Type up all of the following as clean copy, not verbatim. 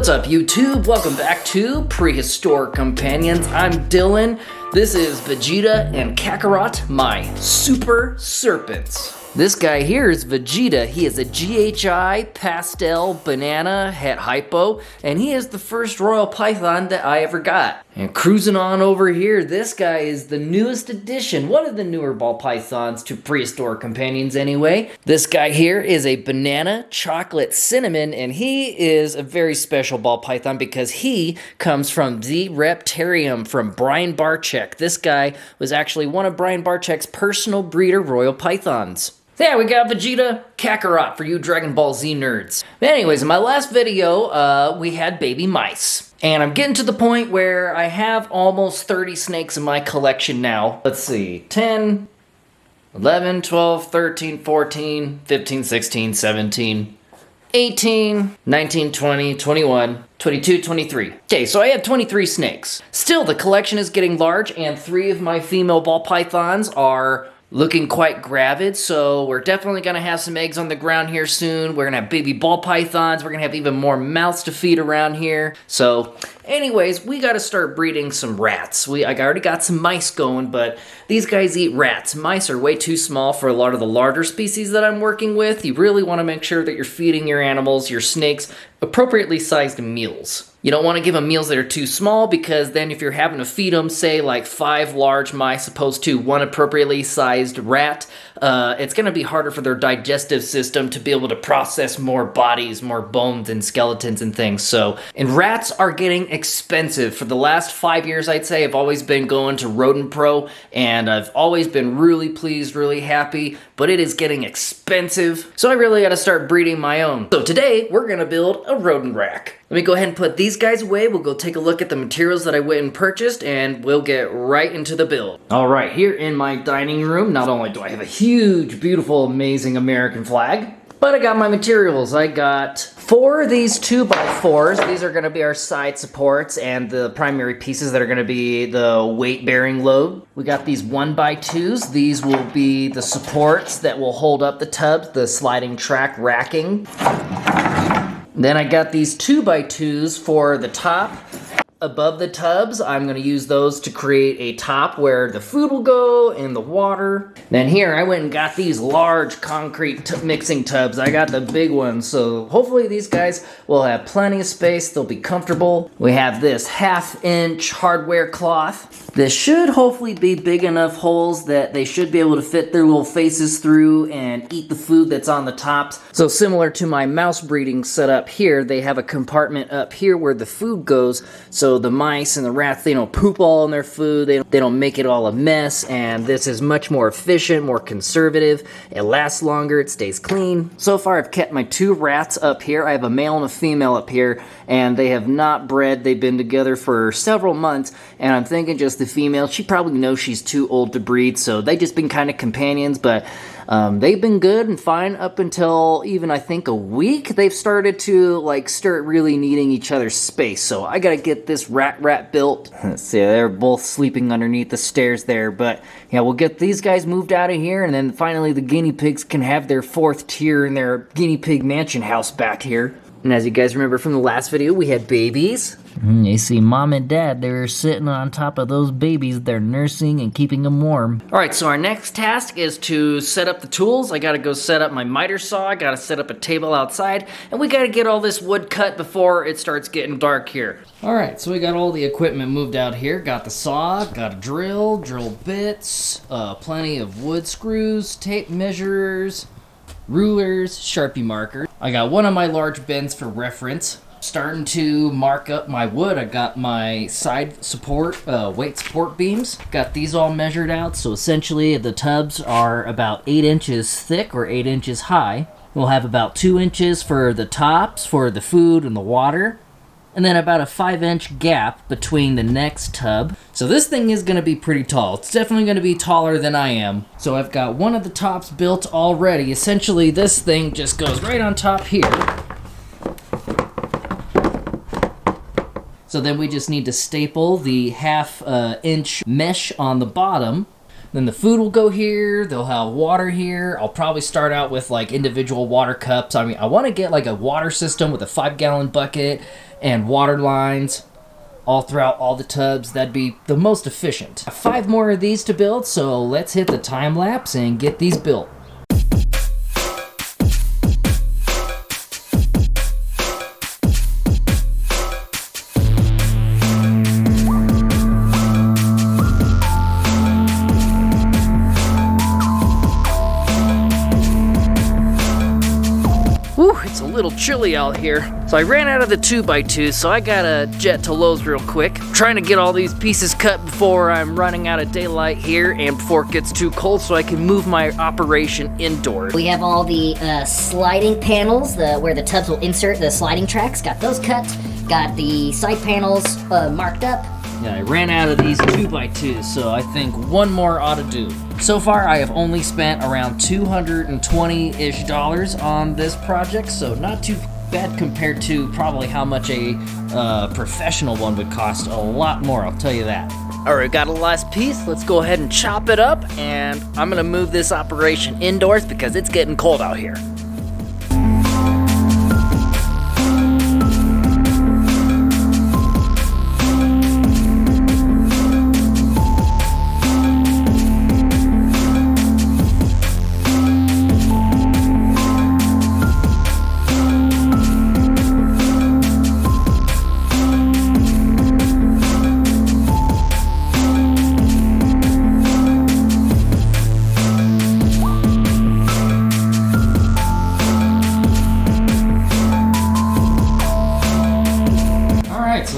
What's up, YouTube? Welcome back to Prehistoric Companions. I'm Dylan. This is Vegeta and Kakarot, my super serpents. This guy here is Vegeta. He is a GHI pastel banana het hypo, and he is the first royal python that I ever got. And cruising on over here, this guy is the newest addition, one of the newer ball pythons to Prehistoric Companions anyway. This guy here is a banana chocolate cinnamon, and he is a very special ball python because he comes from the Reptarium from Brian Barczyk. This guy was actually one of Brian Barczyk's personal breeder royal pythons. Yeah, we got Vegeta Kakarot for you Dragon Ball Z nerds. But anyways, in my last video, we had baby mice. And I'm getting to the point where I have almost 30 snakes in my collection now. Let's see, 10, 11, 12, 13, 14, 15, 16, 17, 18, 19, 20, 21, 22, 23. Okay, so I had 23 snakes. Still, the collection is getting large, and 3 of my female ball pythons are looking quite gravid, so we're definitely going to have some eggs on the ground here soon. We're going to have baby ball pythons. We're going to have even more mouths to feed around here. So anyways, we got to start breeding some rats. I already got some mice going, but these guys eat rats. Mice are way too small for a lot of the larger species that I'm working with. You really want to make sure that you're feeding your animals, your snakes, appropriately sized meals. You don't want to give them meals that are too small, because then if you're having to feed them, say, like 5 large mice opposed to 1 appropriately sized rat, it's going to be harder for their digestive system to be able to process more bodies, more bones and skeletons and things. So, and rats are getting expensive. For the last 5 years, I'd say, I've always been going to Rodent Pro, and I've always been really pleased, really happy, but it is getting expensive. So I really got to start breeding my own. So today, we're going to build a rodent rack. Let me go ahead and put these guys away. We'll go take a look at the materials that I went and purchased, and we'll get right into the build. All right, here in my dining room, not only do I have a huge, beautiful, amazing American flag, but I got my materials. I got 4 of these 2x4s. These are going to be our side supports and the primary pieces that are going to be the weight-bearing load. We got these 1x2s. These will be the supports that will hold up the tubs, the sliding track racking. Then I got these 2x2s for the top. Above the tubs, I'm going to use those to create a top where the food will go and the water. Then here, I went and got these large concrete mixing tubs. I got the big ones, so hopefully these guys will have plenty of space. They'll be comfortable. We have this 1/2 inch hardware cloth. This should hopefully be big enough holes that they should be able to fit their little faces through and eat the food that's on the tops. So similar to my mouse breeding setup here, they have a compartment up here where the food goes, so the mice and the rats, they don't poop all in their food, they don't make it all a mess, and this is much more efficient, more conservative. It lasts longer, it stays clean. So far I've kept my 2 rats up here. I have a male and a female up here, and they have not bred. They've been together for several months, and I'm thinking just the female, she probably knows she's too old to breed, so they've just been kind of companions, but they've been good and fine up until even, I think, a week. They've started to, like, start really needing each other's space, so I gotta get this rat built. Let's see, they're both sleeping underneath the stairs there, but yeah, we'll get these guys moved out of here, and then finally the guinea pigs can have their 4th tier in their guinea pig mansion house back here. And as you guys remember from the last video, we had babies. You see mom and dad, they're sitting on top of those babies. They're nursing and keeping them warm. All right, so our next task is to set up the tools. I gotta go set up my miter saw. I gotta set up a table outside, and we gotta get all this wood cut before it starts getting dark here. All right, so we got all the equipment moved out here. Got the saw, got a drill bits, plenty of wood screws, tape measures, rulers, Sharpie markers. I got one of my large bins for reference. Starting to mark up my wood. I got my side support, weight support beams. Got these all measured out, so essentially the tubs are about 8 inches thick or 8 inches high. We'll have about 2 inches for the tops for the food and the water, and then about a 5-inch gap between the next tub. So this thing is gonna be pretty tall. It's definitely gonna be taller than I am. So I've got one of the tops built already. Essentially this thing just goes right on top here. So then we just need to staple the 1/2 inch mesh on the bottom. Then the food will go here. They'll have water here. I'll probably start out with like individual water cups. I mean, I want to get like a water system with a 5-gallon bucket and water lines all throughout all the tubs. That'd be the most efficient. 5 more of these to build, so let's hit the time lapse and get these built. Whew, it's a little chilly out here. So I ran out of the 2x2, so I gotta jet to Lowe's real quick. Trying to get all these pieces cut before I'm running out of daylight here and before it gets too cold so I can move my operation indoors. We have all the sliding panels, where the tubs will insert the sliding tracks. Got those cut. Got the side panels marked up. Yeah, I ran out of these 2x2s, so I think one more ought to do. So far, I have only spent around $220-ish on this project, so not too bad compared to probably how much a professional one would cost. A lot more, I'll tell you that. All right, got a last piece. Let's go ahead and chop it up, and I'm gonna move this operation indoors because it's getting cold out here.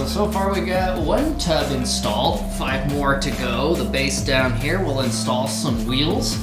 So far we got 1 tub installed, 5 more to go. The base down here will install some wheels,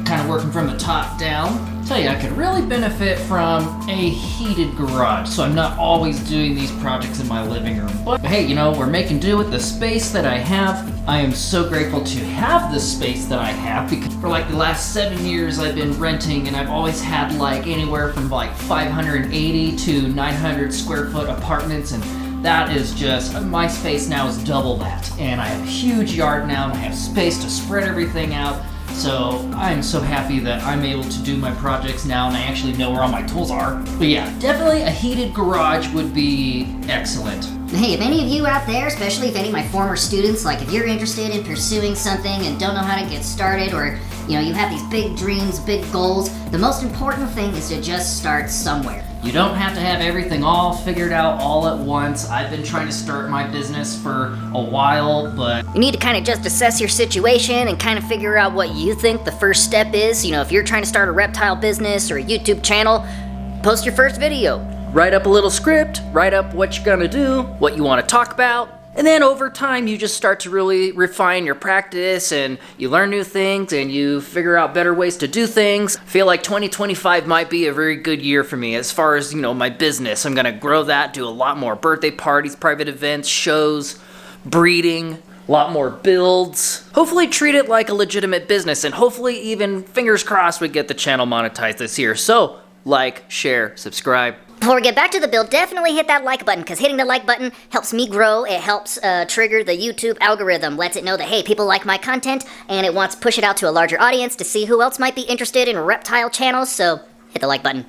kind of working from the top down. Tell you, I could really benefit from a heated garage, so I'm not always doing these projects in my living room. But hey, you know, we're making do with the space that I have. I am so grateful to have the space that I have because for like the last 7 years I've been renting and I've always had like anywhere from like 580 to 900 square foot apartments, and that is just, my space now is double that. And I have a huge yard now and I have space to spread everything out. So I'm so happy that I'm able to do my projects now and I actually know where all my tools are. But yeah, definitely a heated garage would be excellent. Hey, if any of you out there, especially if any of my former students, like if you're interested in pursuing something and don't know how to get started, or you know, you have these big dreams, big goals, the most important thing is to just start somewhere. You don't have to have everything all figured out all at once. I've been trying to start my business for a while, but you need to kind of just assess your situation and kind of figure out what you think the first step is. You know, if you're trying to start a reptile business or a YouTube channel, post your first video. Write up a little script, write up what you're gonna do, what you wanna talk about, and then over time you just start to really refine your practice and you learn new things and you figure out better ways to do things. I feel like 2025 might be a very good year for me as far as, you know, my business. I'm gonna grow that, do a lot more birthday parties, private events, shows, breeding, a lot more builds. Hopefully treat it like a legitimate business and hopefully even, fingers crossed, we get the channel monetized this year. So, like, share, subscribe. Before we get back to the build, definitely hit that like button, because hitting the like button helps me grow. It helps trigger the YouTube algorithm, lets it know that, hey, people like my content, and it wants to push it out to a larger audience to see who else might be interested in reptile channels, so hit the like button.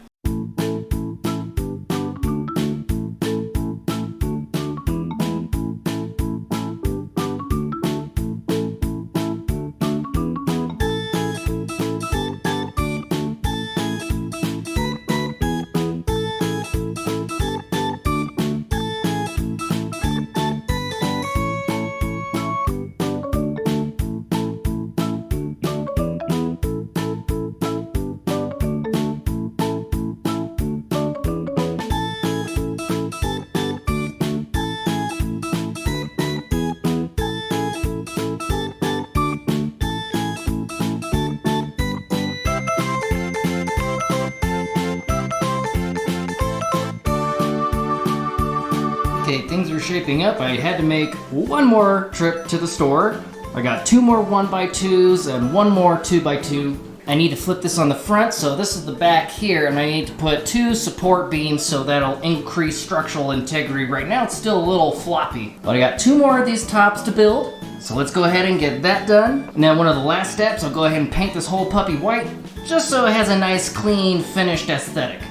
Okay, things are shaping up. I had to make one more trip to the store. I got 2 more 1x2s and 1 more 2x2. I need to flip this on the front, so this is the back here, and I need to put 2 support beams so that'll increase structural integrity. Right now it's still a little floppy, but I got 2 more of these tops to build. So let's go ahead and get that done. Now one of the last steps, I'll go ahead and paint this whole puppy white, just so it has a nice, clean, finished aesthetic.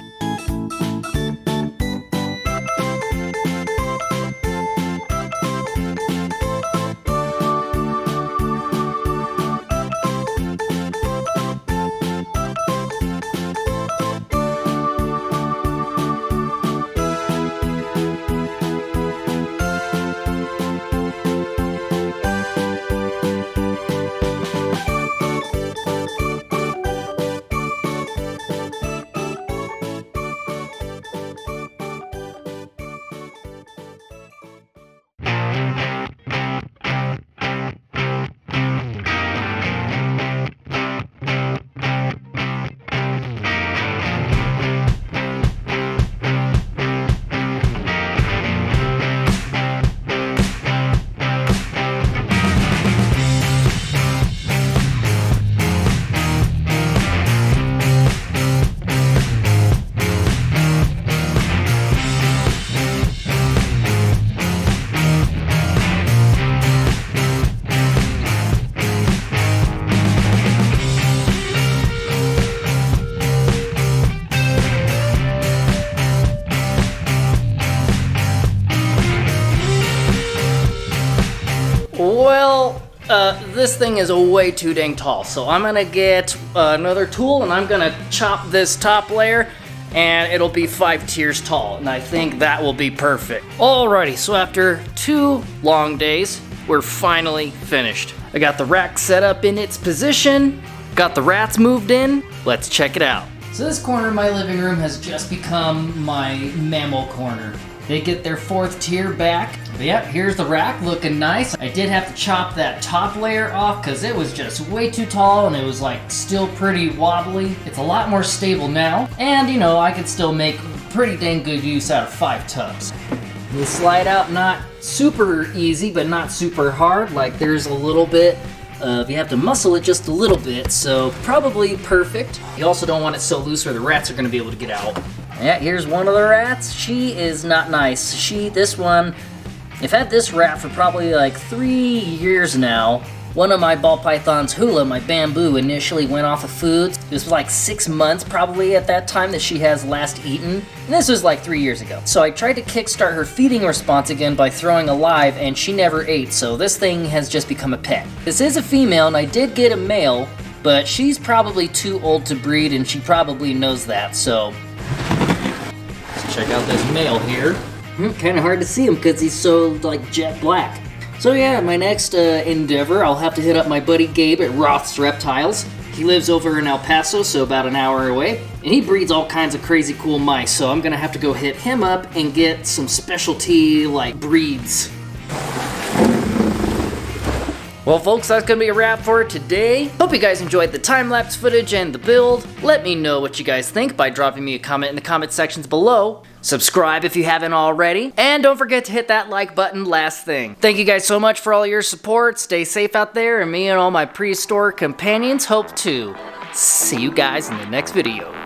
Well, this thing is way too dang tall, so I'm gonna get another tool and I'm gonna chop this top layer and it'll be 5 tiers tall, and I think that will be perfect. Alrighty, so after 2 long days, we're finally finished. I got the rack set up in its position, got the rats moved in. Let's check it out. So this corner of my living room has just become my mammal corner. They get their 4th tier back. But yep, here's the rack looking nice. I did have to chop that top layer off because it was just way too tall and it was like still pretty wobbly. It's a lot more stable now. And you know, I could still make pretty dang good use out of 5 tubs. The slide out, not super easy, but not super hard. Like there's a little bit you have to muscle it just a little bit, so probably perfect. You also don't want it so loose or the rats are gonna be able to get out. Yeah, here's one of the rats. She is not nice. This one, I've had this rat for probably like 3 years now. One of my ball pythons, Hula, my bamboo, initially went off of foods. It was like 6 months probably at that time that she has last eaten. And this was like 3 years ago. So I tried to kickstart her feeding response again by throwing alive, and she never ate. So this thing has just become a pet. This is a female, and I did get a male, but she's probably too old to breed, and she probably knows that, so let's check out this male here. Kind of hard to see him because he's so like jet black. So yeah, my next endeavor, I'll have to hit up my buddy Gabe at Roth's Reptiles. He lives over in El Paso, so about an hour away, and he breeds all kinds of crazy cool mice, so I'm gonna have to go hit him up and get some specialty like breeds. Well folks, that's gonna be a wrap for today. Hope you guys enjoyed the time-lapse footage and the build. Let me know what you guys think by dropping me a comment in the comment sections below. Subscribe if you haven't already, and don't forget to hit that like button last thing. Thank you guys so much for all your support. Stay safe out there, and me and all my prehistoric companions hope to see you guys in the next video.